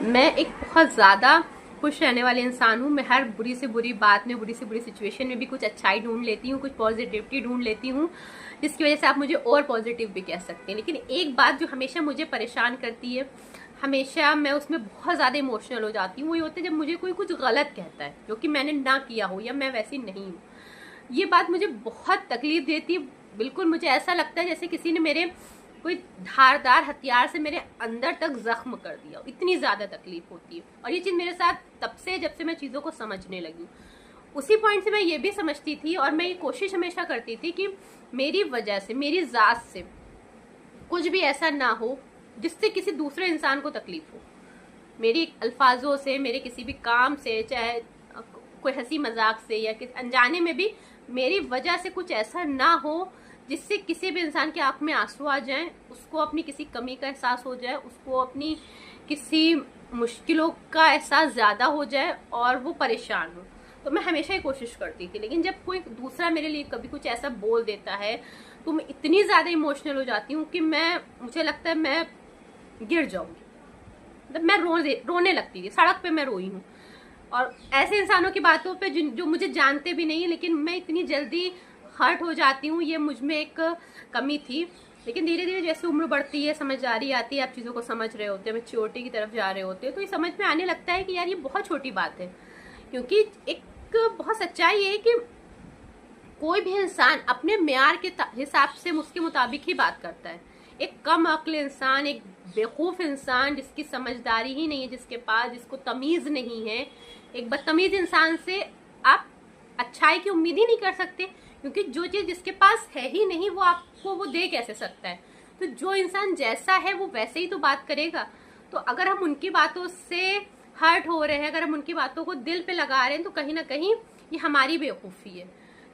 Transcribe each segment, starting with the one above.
मैं एक बहुत ज़्यादा खुश रहने वाले इंसान हूँ। मैं हर बुरी से बुरी बात में, बुरी से बुरी सिचुएशन में भी कुछ अच्छाई ढूंढ लेती हूँ, कुछ पॉजिटिविटी ढूंढ लेती हूँ, जिसकी वजह से आप मुझे और पॉजिटिव भी कह सकते हैं। लेकिन एक बात जो हमेशा मुझे परेशान करती है, हमेशा मैं उसमें बहुत ज़्यादा इमोशनल हो जाती हूँ, वो ये होता है जब मुझे कोई कुछ गलत कहता है जो कि मैंने ना किया हो या मैं वैसी नहीं हूँ। ये बात मुझे बहुत तकलीफ देती है। बिल्कुल मुझे ऐसा लगता है जैसे किसी ने मेरे कोई धारदार हथियार से मेरे अंदर तक जख्म कर दिया, इतनी ज़्यादा तकलीफ होती है। और ये चीज़ मेरे साथ तब से, जब से मैं चीज़ों को समझने लगी हूँ। उसी पॉइंट से मैं ये भी समझती थी और मैं ये कोशिश हमेशा करती थी कि मेरी वजह से, मेरी ज़ात से कुछ भी ऐसा ना हो जिससे किसी दूसरे इंसान को तकलीफ हो। मेरी अल्फाजों से, मेरे किसी भी काम से, चाहे कोई हंसी मजाक से या किसी अनजाने में भी, मेरी वजह से कुछ ऐसा ना हो जिससे किसी भी इंसान की आंख में आंसू आ जाए, उसको अपनी किसी कमी का एहसास हो जाए, उसको अपनी किसी मुश्किलों का एहसास ज़्यादा हो जाए और वो परेशान हो। तो मैं हमेशा ही कोशिश करती थी। लेकिन जब कोई दूसरा मेरे लिए कभी कुछ ऐसा बोल देता है तो मैं इतनी ज़्यादा इमोशनल हो जाती हूँ कि मुझे लगता है मैं गिर जाऊंगी। मतलब मैं रोने लगती थी, सड़क पे मैं रोई हूँ। और ऐसे इंसानों की बातों पे जो मुझे जानते भी नहीं, लेकिन मैं इतनी जल्दी हर्ट हो जाती हूँ, ये मुझ में एक कमी थी। लेकिन धीरे धीरे जैसे उम्र बढ़ती है, समझदारी आती है, आप चीज़ों को समझ रहे होते हैं, मैच्योरिटी की तरफ जा रहे होते हैं, तो ये समझ में आने लगता है कि यार ये बहुत छोटी बात है। क्योंकि एक बहुत सच्चाई है कि कोई भी इंसान अपने म्यार के हिसाब से उसके मुताबिक ही बात करता है। एक कम अक्ल इंसान, एक बेवकूफ़ इंसान जिसकी समझदारी ही नहीं है, जिसके पास, जिसको तमीज़ नहीं है, एक बदतमीज़ इंसान से आप अच्छाई की उम्मीद ही नहीं कर सकते। क्योंकि जो चीज़ जिसके पास है ही नहीं वो आपको वो दे कैसे सकता है। तो जो इंसान जैसा है वो वैसे ही तो बात करेगा। तो अगर हम उनकी बातों से हर्ट हो रहे हैं, अगर हम उनकी बातों को दिल पे लगा रहे हैं, तो कहीं ना कहीं ये हमारी बेवकूफ़ी है।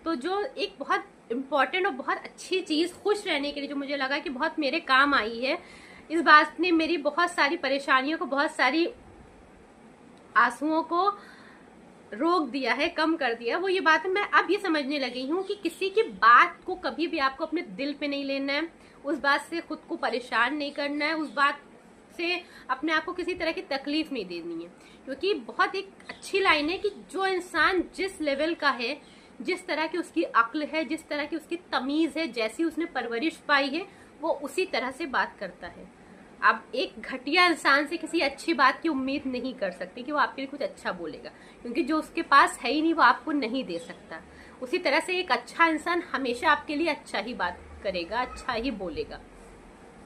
तो जो एक बहुत इम्पॉर्टेंट और बहुत अच्छी चीज़ खुश रहने के लिए जो मुझे लगा कि बहुत मेरे काम आई है, इस बात ने मेरी बहुत सारी परेशानियों को, बहुत सारी आंसुओं को रोक दिया है, कम कर दिया। वो ये बात है, मैं अब ये समझने लगी हूँ कि किसी की बात को कभी भी आपको अपने दिल पे नहीं लेना है, उस बात से खुद को परेशान नहीं करना है, उस बात से अपने आप को किसी तरह की तकलीफ नहीं देनी है। क्योंकि बहुत एक अच्छी लाइन है कि जो इंसान जिस लेवल का है, जिस तरह की उसकी अक्ल है, जिस तरह की उसकी तमीज़ है, जैसी उसने परवरिश पाई है, वो उसी तरह से बात करता है। आप एक घटिया इंसान से किसी अच्छी बात की उम्मीद नहीं कर सकते कि वो आपके लिए कुछ अच्छा बोलेगा, क्योंकि जो उसके पास है ही नहीं वो आपको नहीं दे सकता। उसी तरह से एक अच्छा इंसान हमेशा आपके लिए अच्छा ही बात करेगा, अच्छा ही बोलेगा।